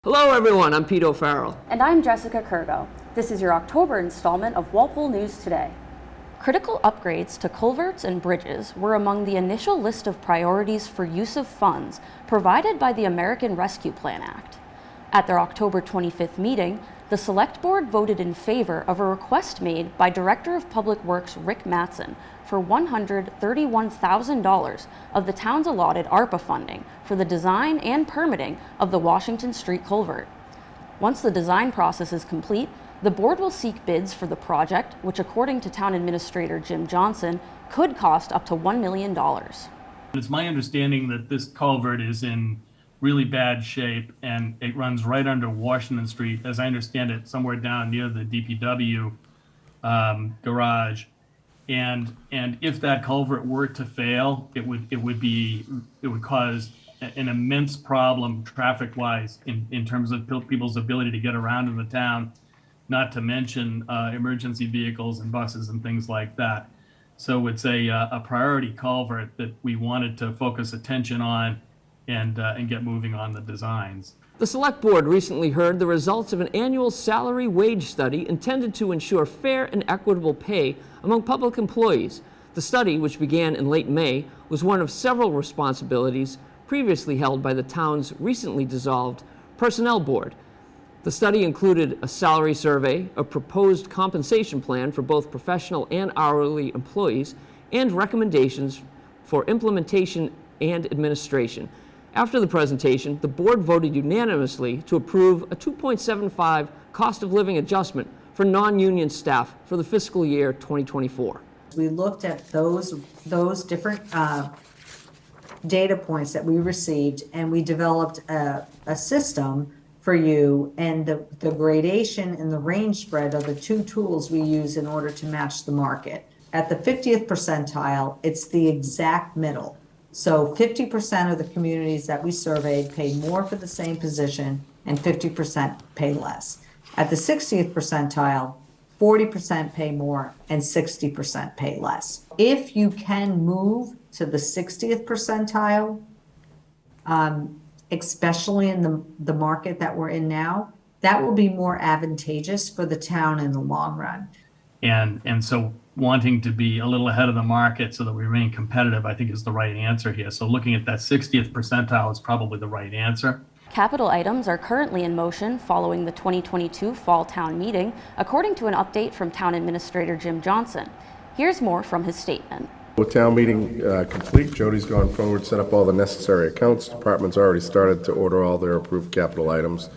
Hello everyone, I'm Pete O'Farrell. And I'm Jessica Kurgo. This is your October installment of Walpole News Today. Critical upgrades to culverts and bridges were among the initial list of priorities for use of funds provided by the American Rescue Plan Act. At their October 25th meeting, the Select Board voted in favor of a request made by Director of Public Works Rick Mattson for $131,000 of the town's allotted ARPA funding for the design and permitting of the Washington Street culvert. Once the design process is complete, the board will seek bids for the project, which according to Town Administrator Jim Johnson, could cost up to $1 million. It's my understanding that this culvert is in really bad shape and it runs right under Washington Street, as I understand it, somewhere down near the DPW garage. And if that culvert were to fail, it would cause an immense problem traffic-wise in terms of people's ability to get around in the town, not to mention emergency vehicles and buses and things like that. So it's a priority culvert that we wanted to focus attention on and get moving on the designs. The Select Board recently heard the results of an annual salary wage study intended to ensure fair and equitable pay among public employees. The study, which began in late May, was one of several responsibilities previously held by the town's recently dissolved Personnel Board. The study included a salary survey, a proposed compensation plan for both professional and hourly employees, and recommendations for implementation and administration. After the presentation, the board voted unanimously to approve a 2.75 cost of living adjustment for non-union staff for the fiscal year 2024. We looked at those different data points that we received, and we developed a system for you, and the gradation and the range spread are the two tools we use in order to match the market. At the 50th percentile, it's the exact middle. So 50% of the communities that we surveyed pay more for the same position and 50% pay less. At the 60th percentile, 40% pay more and 60% pay less. If you can move to the 60th percentile, especially in the market that we're in now, that will be more advantageous for the town in the long run. And so wanting to be a little ahead of the market so that we remain competitive, I think is the right answer here. So looking at that 60th percentile is probably the right answer. Capital items are currently in motion following the 2022 Fall Town Meeting, according to an update from Town Administrator Jim Johnson. Here's more from his statement. With town meeting complete, Jody's gone forward, set up all the necessary accounts. Department's already started to order all their approved capital items,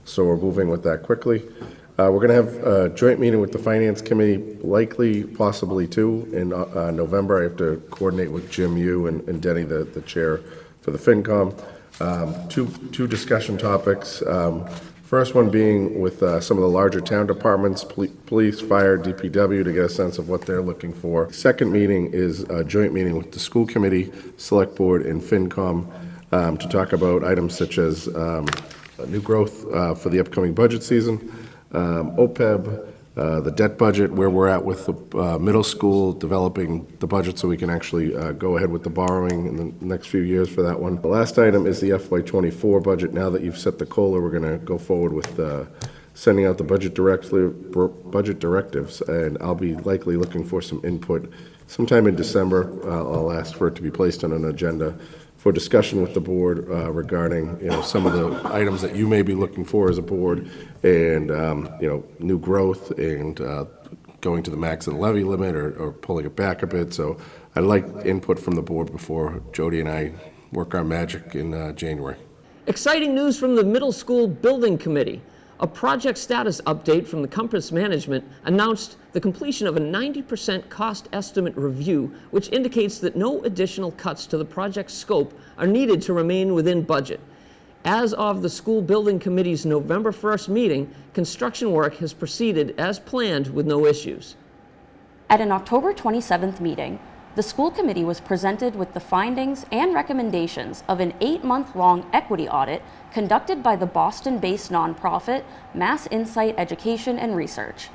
so we're moving with that quickly. We're going to have a joint meeting with the Finance Committee, likely, possibly two, in November. I have to coordinate with Jim Yu and Denny, the chair for the FinCom. Two discussion topics. First one being with some of the larger town departments, police, fire, DPW, to get a sense of what they're looking for. Second meeting is a joint meeting with the school committee, select board, and FinCom to talk about items such as new growth for the upcoming budget season, OPEB, the debt budget, where we're at with the middle school, developing the budget so we can actually go ahead with the borrowing in the next few years for that one. The last item is the FY24 budget. Now that you've set the COLA, we're going to go forward with sending out the budget directives, and I'll be likely looking for some input sometime in December. I'll ask for it to be placed on an agenda for discussion with the board regarding some of the items that you may be looking for as a board, and new growth and going to the max of the levy limit or pulling it back a bit. So I'd like input from the board before Jody and I work our magic in January. Exciting news from the Middle School Building Committee. A project status update from the Compass Management announced the completion of a 90% cost estimate review, which indicates that no additional cuts to the project's scope are needed to remain within budget. As of the School Building Committee's November 1st meeting, construction work has proceeded as planned with no issues. At an October 27th meeting, the school committee was presented with the findings and recommendations of an 8-month-long equity audit conducted by the Boston-based nonprofit Mass Insight Education and Research.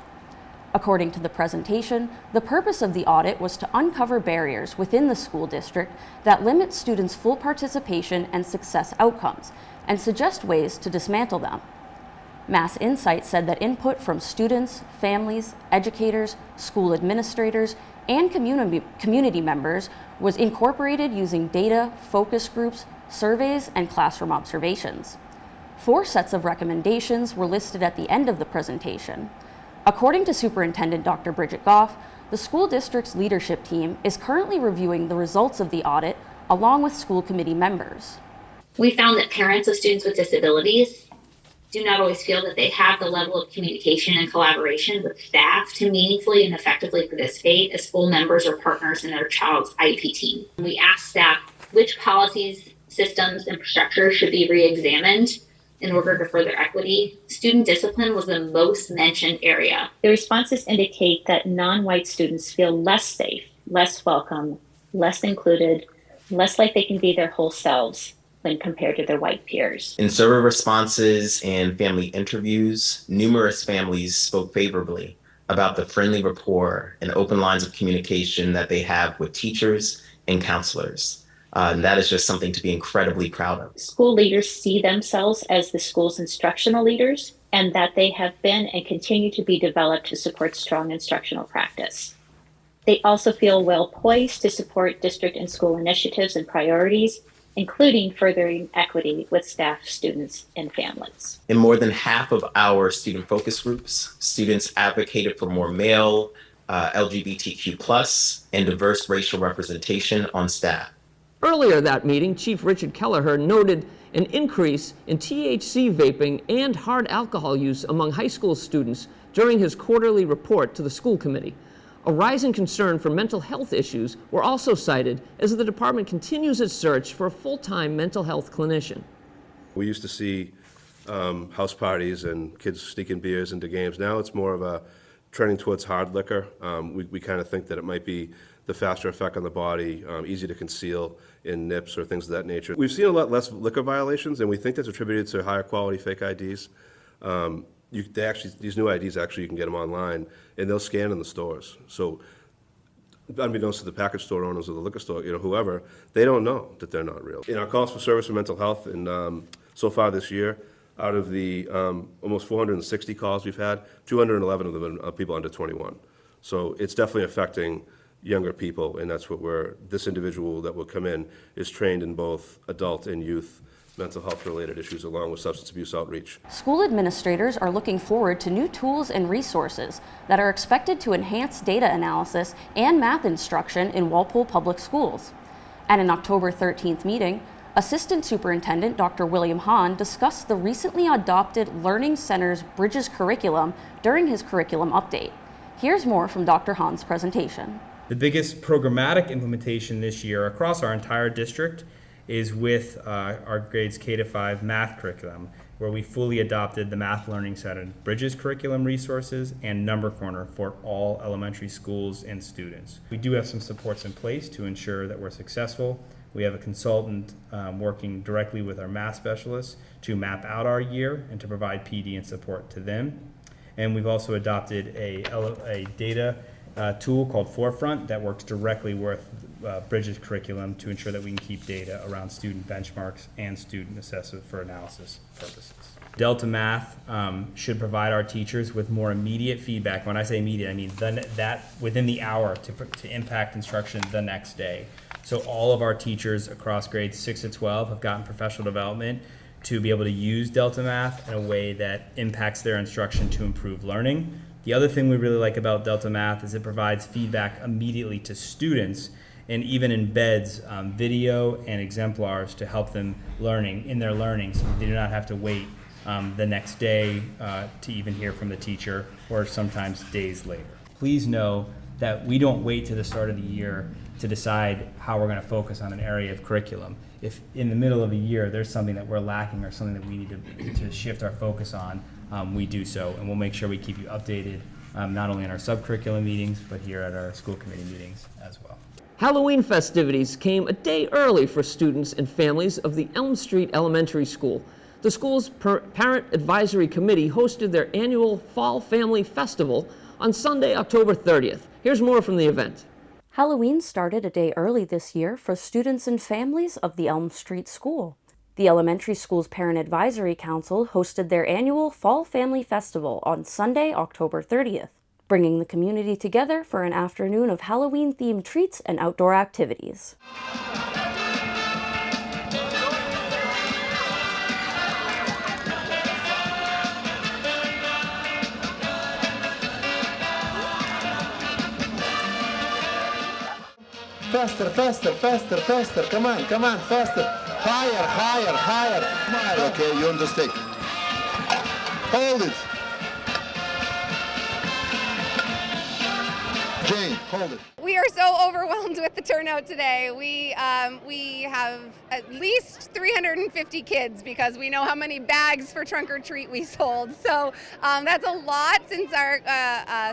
According to the presentation, the purpose of the audit was to uncover barriers within the school district that limit students' full participation and success outcomes, and suggest ways to dismantle them. Mass Insight said that input from students, families, educators, school administrators, and community members was incorporated using data, focus groups, surveys, and classroom observations. 4 sets of recommendations were listed at the end of the presentation. According to Superintendent Dr. Bridget Goff, the school district's leadership team is currently reviewing the results of the audit along with school committee members. We found that parents of students with disabilities do not always feel that they have the level of communication and collaboration with staff to meaningfully and effectively participate as full members or partners in their child's IEP team. We asked staff which policies, systems, and structures should be re-examined in order to further equity. Student discipline was the most mentioned area. The responses indicate that non-white students feel less safe, less welcome, less included, less like they can be their whole selves when compared to their white peers. In survey responses and family interviews, numerous families spoke favorably about the friendly rapport and open lines of communication that they have with teachers and counselors. And that is just something to be incredibly proud of. School leaders see themselves as the school's instructional leaders, and that they have been and continue to be developed to support strong instructional practice. They also feel well poised to support district and school initiatives and priorities, including furthering equity with staff, students, and families. In more than half of our student focus groups, students advocated for more male, LGBTQ+, and diverse racial representation on staff. Earlier that meeting, Chief Richard Kelleher noted an increase in THC vaping and hard alcohol use among high school students during his quarterly report to the school committee. A rising concern for mental health issues were also cited as the department continues its search for a full-time mental health clinician. We used to see house parties and kids sneaking beers into games. Now it's more of a trending towards hard liquor. We kind of think that it might be the faster effect on the body, easy to conceal in nips or things of that nature. We've seen a lot less liquor violations, and we think that's attributed to higher quality fake IDs. These new IDs, actually, you can get them online, and they'll scan in the stores. So, unbeknownst to the package store owners or the liquor store, whoever, they don't know that they're not real. In our calls for service for mental health, and so far this year, out of the almost 460 calls we've had, 211 of them are people under 21. So it's definitely affecting younger people, and that's this individual that will come in is trained in both adult and youth mental health related issues along with substance abuse outreach. School administrators are looking forward to new tools and resources that are expected to enhance data analysis and math instruction in Walpole Public Schools. At an October 13th meeting, Assistant Superintendent Dr. William Hahn discussed the recently adopted Learning Center's Bridges curriculum during his curriculum update. Here's more from Dr. Hahn's presentation. The biggest programmatic implementation this year across our entire district is with our grades K-5 math curriculum, where we fully adopted the Math Learning Center Bridges curriculum resources and Number Corner for all elementary schools and students. We do have some supports in place to ensure that we're successful. We have a consultant working directly with our math specialists to map out our year and to provide PD and support to them. And we've also adopted a data tool called Forefront that works directly with Bridges curriculum to ensure that we can keep data around student benchmarks and student assessment for analysis purposes. Delta Math should provide our teachers with more immediate feedback. When I say immediate, I mean that within the hour to impact instruction the next day. So all of our teachers across grades 6 to 12 have gotten professional development to be able to use Delta Math in a way that impacts their instruction to improve learning. The other thing we really like about Delta Math is it provides feedback immediately to students and even embeds video and exemplars to help them in their learning, so they do not have to wait the next day to even hear from the teacher, or sometimes days later. Please know that we don't wait to the start of the year to decide how we're going to focus on an area of curriculum. If in the middle of a year there's something that we're lacking or something that we need to shift our focus on, we do so, and we'll make sure we keep you updated, not only in our subcurriculum meetings, but here at our school committee meetings as well. Halloween festivities came a day early for students and families of the Elm Street Elementary School. The school's Parent Advisory Committee hosted their annual Fall Family Festival on Sunday, October 30th. Here's more from the event. Halloween started a day early this year for students and families of the Elm Street School. The elementary school's Parent Advisory Council hosted their annual Fall Family Festival on Sunday, October 30th, bringing the community together for an afternoon of Halloween-themed treats and outdoor activities. Faster, faster, faster, faster. Come on, faster. Higher, higher, higher. Smile, okay? You understand? Hold it. Jane, hold it. We are so overwhelmed with the turnout today. We have at least 350 kids because we know how many bags for trunk or treat we sold. So that's a lot since our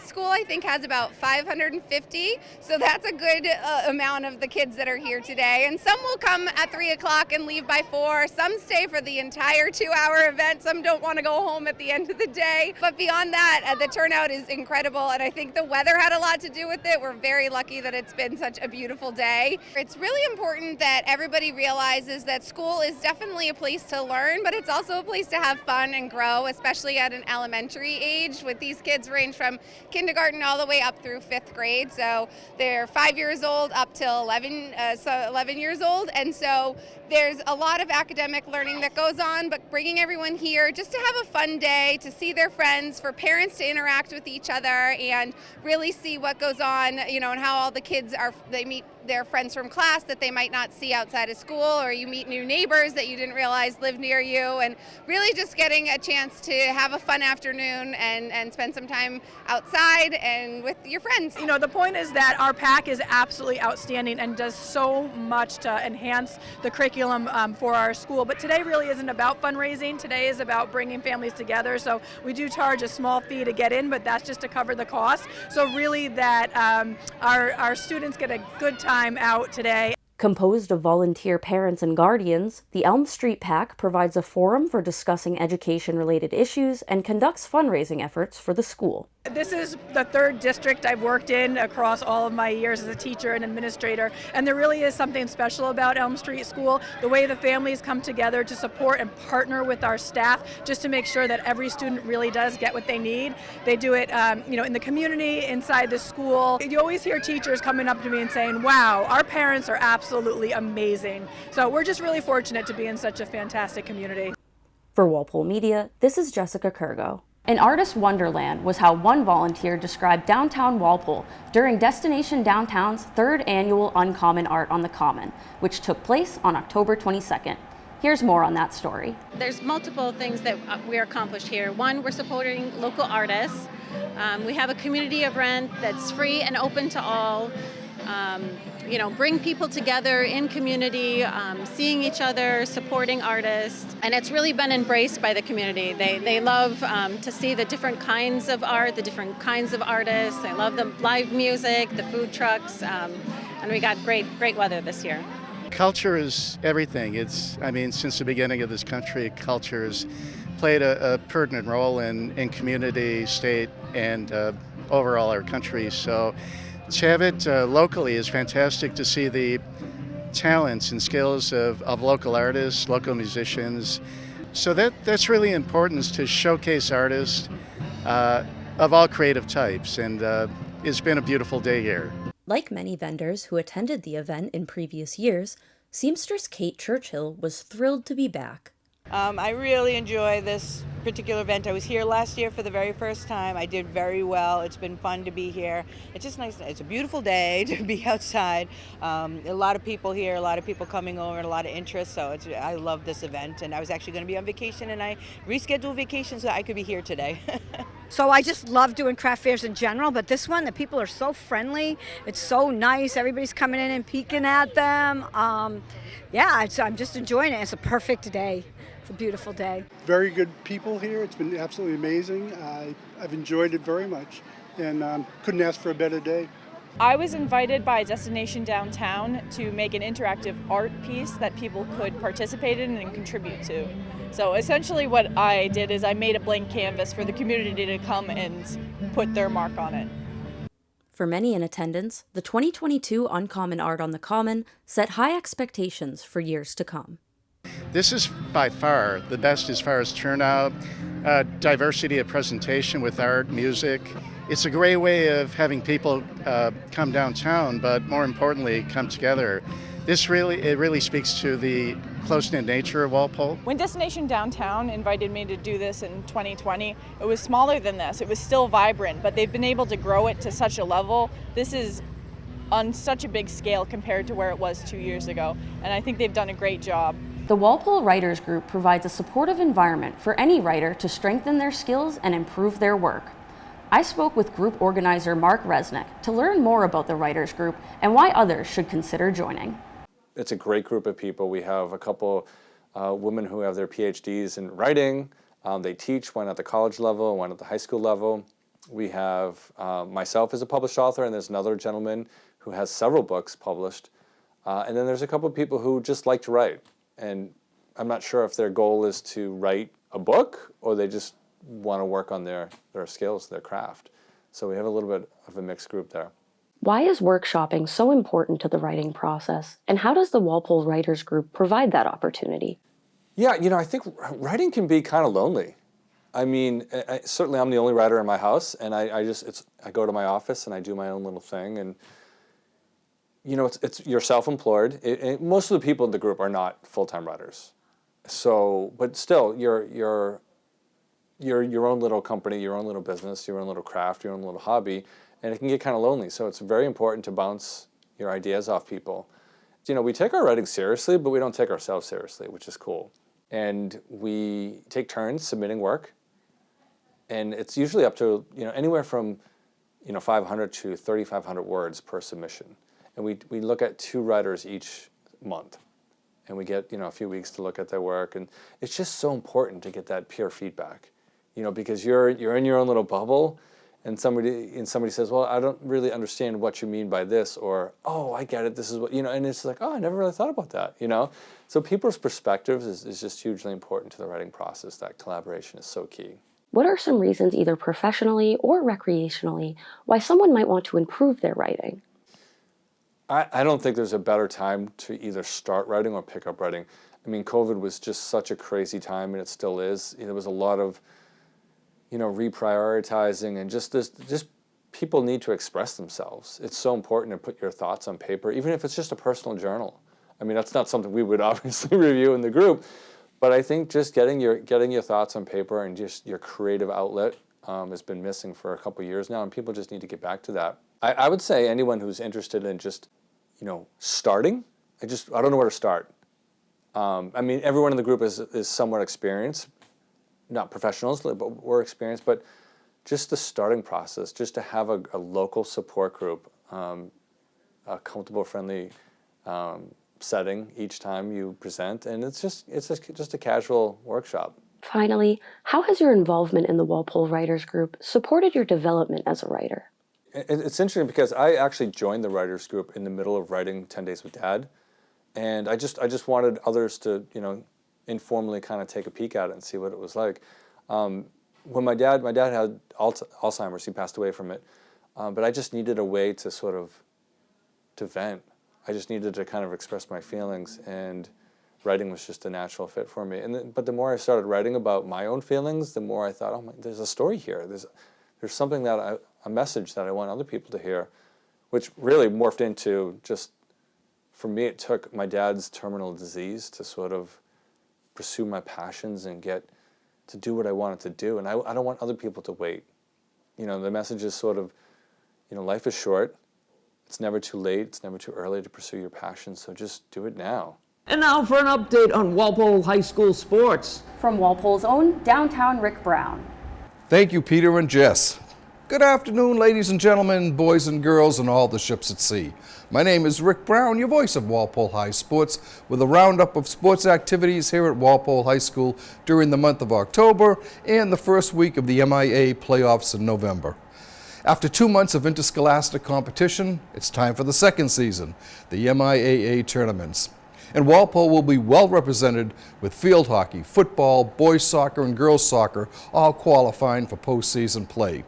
school, I think, has about 550. So that's a good amount of the kids that are here today. And some will come at 3 o'clock and leave by 4. Some stay for the entire 2-hour event. Some don't want to go home at the end of the day. But beyond that, the turnout is incredible. And I think the weather had a lot to do with it. We're very lucky that it's been such a beautiful day. It's really important that everybody realizes that school is definitely a place to learn, but it's also a place to have fun and grow, especially at an elementary age. With these kids range from kindergarten all the way up through 5th grade. So they're 5 years old up till 11 years old. And so there's a lot of academic learning that goes on, but bringing everyone here just to have a fun day, to see their friends, for parents to interact with each other and really see what goes on, and how all the kids they meet their friends from class that they might not see outside of school, or you meet new neighbors that you didn't realize live near you, and really just getting a chance to have a fun afternoon and spend some time outside and with your friends. The point is that our PAC is absolutely outstanding and does so much to enhance the curriculum for our school. But today really isn't about fundraising. Today is about bringing families together. So we do charge a small fee to get in, but that's just to cover the cost. So really that our students get a good time out today. Composed of volunteer parents and guardians, the Elm Street PAC provides a forum for discussing education-related issues and conducts fundraising efforts for the school. This is the 3rd district I've worked in across all of my years as a teacher and administrator, and there really is something special about Elm Street School, the way the families come together to support and partner with our staff just to make sure that every student really does get what they need. They do it in the community, inside the school. You always hear teachers coming up to me and saying, wow, our parents are absolutely amazing. So we're just really fortunate to be in such a fantastic community. For Walpole Media, this is Jessica Kurgo. An artist wonderland was how one volunteer described downtown Walpole during Destination Downtown's 3rd annual Uncommon Art on the Common, which took place on October 22nd. Here's more on that story. There's multiple things that we accomplished here. One, we're supporting local artists. We have a community of rent that's free and open to all. Bring people together in community, seeing each other, supporting artists. And it's really been embraced by the community. They love to see the different kinds of art, the different kinds of artists. They love the live music, the food trucks, and we got great weather this year. Culture is everything. Since the beginning of this country, culture has played a pertinent role in community, state, and overall our country. So to have it locally is fantastic to see the talents and skills of local artists, local musicians. So that's really important, to showcase artists of all creative types, and it's been a beautiful day here. Like many vendors who attended the event in previous years, seamstress Kate Churchill was thrilled to be back. I really enjoy this particular event. I was here last year for the very first time. I did very well. It's been fun to be here. It's just nice. It's a beautiful day to be outside. A lot of people here, a lot of people coming over, and a lot of interest. So I love this event. And I was actually going to be on vacation, and I rescheduled vacation so I could be here today. So I just love doing craft fairs in general, but this one, the people are so friendly. It's so nice. Everybody's coming in and peeking at them. I'm just enjoying it. It's a perfect day. It's a beautiful day. Very good people here. It's been absolutely amazing. I've enjoyed it very much, and couldn't ask for a better day. I was invited by Destination Downtown to make an interactive art piece that people could participate in and contribute to. So essentially what I did is I made a blank canvas for the community to come and put their mark on it. For many in attendance, the 2022 Uncommon Art on the Common set high expectations for years to come. this is by far the best as far as turnout, diversity of presentation with art, music. It's a great way of having people come downtown, but more importantly, come together. It really speaks to the close-knit nature of Walpole. When Destination Downtown invited me to do this in 2020, it was smaller than this. It was still vibrant, but they've been able to grow it to such a level. This is on such a big scale compared to where it was 2 years ago, and I think they've done a great job. The Walpole Writers Group provides a supportive environment for any writer to strengthen their skills and improve their work. I spoke with group organizer Mark Resnick to learn more about the Writers Group and why others should consider joining. It's a great group of people. We have a couple women who have their PhDs in writing. They teach, one at the college level, one at the high school level. We have myself as a published author, and there's another gentleman who has several books published. And then there's a couple of people who just like to write. And I'm not sure if their goal is to write a book or they just want to work on their skills, their craft. So we have a little bit of a mixed group there. Why is workshopping so important to the writing process, and how does the Walpole Writers Group provide that opportunity? Yeah, I think writing can be kind of lonely. I mean, certainly I'm the only writer in my house, and I go to my office and I do my own little thing, and you're self-employed. Most of the people in the group are not full-time writers, so but still you're your own little company, your own little business, your own little craft, your own little hobby. And it can get kind of lonely, so it's very important to bounce your ideas off people. We take our writing seriously, but we don't take ourselves seriously, which is cool. And we take turns submitting work, and it's usually up to anywhere from 500 to 3,500 words per submission. And we look at 2 writers each month, and we get a few weeks to look at their work. And it's just so important to get that peer feedback, because you're in your own little bubble. And somebody says, well, I don't really understand what you mean by this, or, oh, I get it, this is what, and it's like, oh, I never really thought about that, So people's perspectives is just hugely important to the writing process. That collaboration is so key. What are some reasons, either professionally or recreationally, why someone might want to improve their writing? I don't think there's a better time to either start writing or pick up writing. I mean, COVID was just such a crazy time, and it still is. There was a lot of reprioritizing, and just people need to express themselves. It's so important to put your thoughts on paper, even if it's just a personal journal. I mean, that's not something we would obviously review in the group, but I think just getting your thoughts on paper and just your creative outlet has been missing for a couple of years now, and people just need to get back to that. I would say anyone who's interested in just, starting, I don't know where to start. I mean, everyone in the group is somewhat experienced. Not professionals, but we're experienced, but just the starting process, just to have a local support group, a comfortable, friendly setting each time you present, and it's just a casual workshop. Finally, how has your involvement in the Walpole Writers Group supported your development as a writer? It's interesting because I actually joined the Writers Group in the middle of writing 10 Days with Dad, and I just wanted others to, informally kind of take a peek at it and see what it was like. When my dad had Alzheimer's, he passed away from it, but I just needed a way to to vent. I just needed to kind of express my feelings, and writing was just a natural fit for me. But the more I started writing about my own feelings, the more I thought, oh, there's a story here. There's something a message that I want other people to hear, which really morphed into just, for me, it took my dad's terminal disease to sort of pursue my passions and get to do what I wanted to do. And I don't want other people to wait. The message is sort of, life is short. It's never too late. It's never too early to pursue your passion. So just do it now. And now for an update on Walpole High School sports. From Walpole's own downtown Rick Brown. Thank you, Peter and Jess. Good afternoon, ladies and gentlemen, boys and girls, and all the ships at sea. My name is Rick Brown, your voice of Walpole High Sports, with a roundup of sports activities here at Walpole High School during the month of October and the first week of the MIA playoffs in November. After 2 months of interscholastic competition, it's time for the second season, the MIAA tournaments. And Walpole will be well represented with field hockey, football, boys soccer, and girls soccer all qualifying for postseason play.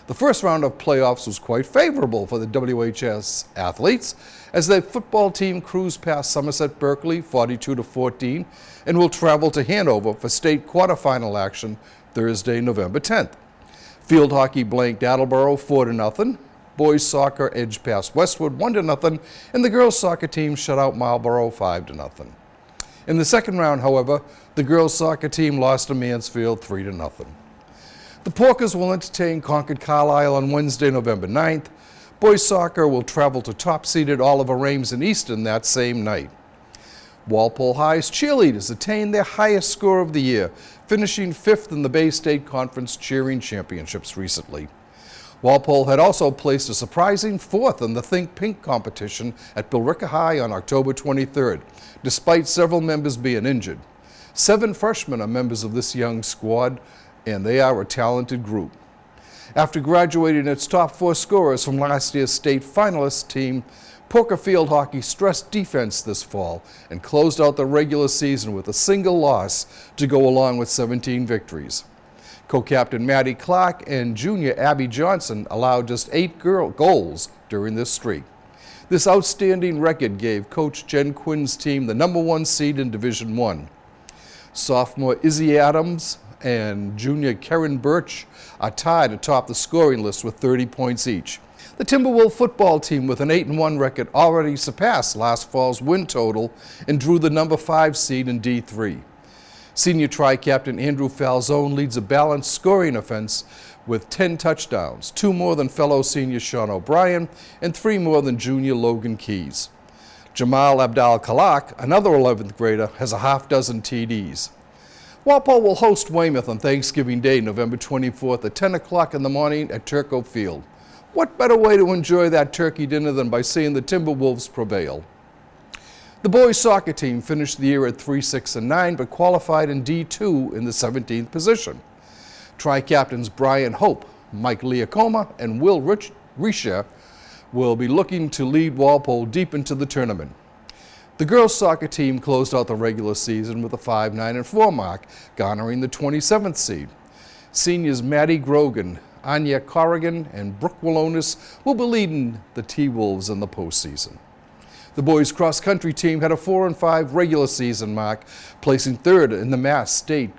The first round of playoffs was quite favorable for the WHS athletes as their football team cruised past Somerset Berkeley 42-14 and will travel to Hanover for state quarterfinal action Thursday, November 10th. Field hockey blanked Attleboro 4-0. Boys soccer edged past Westwood 1-0, and the girls soccer team shut out Marlborough 5-0. In the second round, however, the girls soccer team lost to Mansfield 3-0. The Porkers will entertain Concord Carlisle on Wednesday, November 9th. Boys soccer will travel to top-seeded Oliver Ames in Easton that same night. Walpole High's cheerleaders attained their highest score of the year, finishing 5th in the Bay State Conference Cheering Championships recently. Walpole had also placed a surprising 4th in the Think Pink competition at Billerica High on October 23rd, despite several members being injured. 7 freshmen are members of this young squad, and they are a talented group. After graduating its top 4 scorers from last year's state finalist team, Porker Field Hockey stressed defense this fall and closed out the regular season with a single loss to go along with 17 victories. Co-captain Maddie Clark and junior Abby Johnson allowed just 8 goals during this streak. This outstanding record gave Coach Jen Quinn's team the #1 seed in Division 1. Sophomore Izzy Adams and junior Karen Birch are tied atop the scoring list with 30 points each. The Timberwolf football team with an 8-1 record already surpassed last fall's win total and drew the #5 seed in D3. Senior tri-captain Andrew Falzone leads a balanced scoring offense with 10 touchdowns, 2 more than fellow senior Sean O'Brien and 3 more than junior Logan Keys. Jamal Abdal-Kalak, another 11th grader, has a half dozen TDs. Walpole will host Weymouth on Thanksgiving Day, November 24th at 10 o'clock in the morning at Turco Field. What better way to enjoy that turkey dinner than by seeing the Timberwolves prevail? The boys soccer team finished the year at 3-6-9, but qualified in D2 in the 17th position. Tri-captains Brian Hope, Mike Leacoma, and Will Risha will be looking to lead Walpole deep into the tournament. The girls soccer team closed out the regular season with a 5-9-4 mark, garnering the 27th seed. Seniors Maddie Grogan, Anya Corrigan, and Brooke Wallonis will be leading the T-Wolves in the postseason. The boys cross-country team had a 4-5 regular season mark, placing 3rd in the Mass State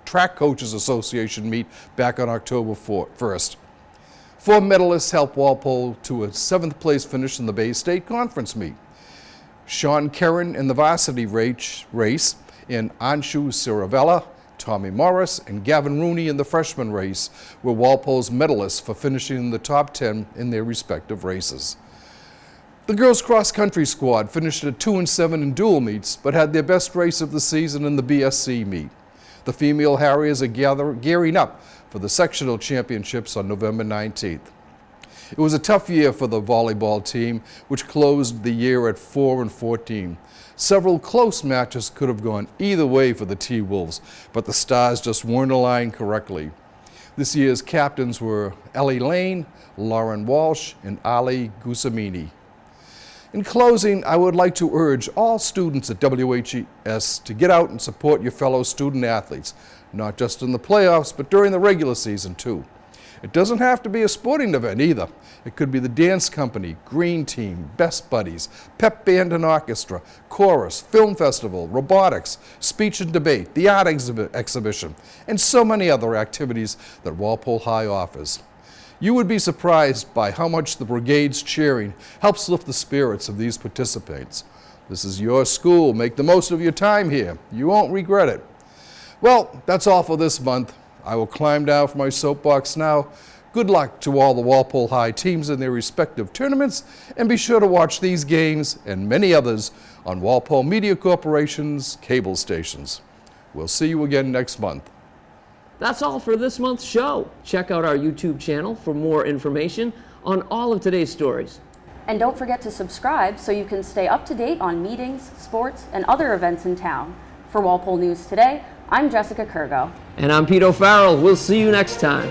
Track Coaches Association meet back on October 1st. 4 medalists helped Walpole to a 7th place finish in the Bay State Conference meet. Sean Kerrin in the varsity race, and Anshu Siravella, Tommy Morris, and Gavin Rooney in the freshman race were Walpole's medalists for finishing in the top 10 in their respective races. The girls' cross-country squad finished at 2-7 in dual meets, but had their best race of the season in the BSC meet. The female Harriers are gearing up for the sectional championships on November 19th. It was a tough year for the volleyball team, which closed the year at 4-14. Several close matches could have gone either way for the T-Wolves, but the stars just weren't aligned correctly. This year's captains were Ellie Lane, Lauren Walsh, and Ali Gusamini. In closing, I would like to urge all students at WHS to get out and support your fellow student athletes, not just in the playoffs, but during the regular season too. It doesn't have to be a sporting event either. It could be the dance company, green team, best buddies, pep band and orchestra, chorus, film festival, robotics, speech and debate, the art exhibition, and so many other activities that Walpole High offers. You would be surprised by how much the brigade's cheering helps lift the spirits of these participants. This is your school. Make the most of your time here. You won't regret it. Well, that's all for this month. I will climb down from my soapbox now. Good luck to all the Walpole High teams in their respective tournaments, and be sure to watch these games and many others on Walpole Media Corporation's cable stations. We'll see you again next month. That's all for this month's show. Check out our YouTube channel for more information on all of today's stories. And don't forget to subscribe so you can stay up to date on meetings, sports, and other events in town. For Walpole News Today, I'm Jessica Kurgo. And I'm Pete O'Farrell. We'll see you next time.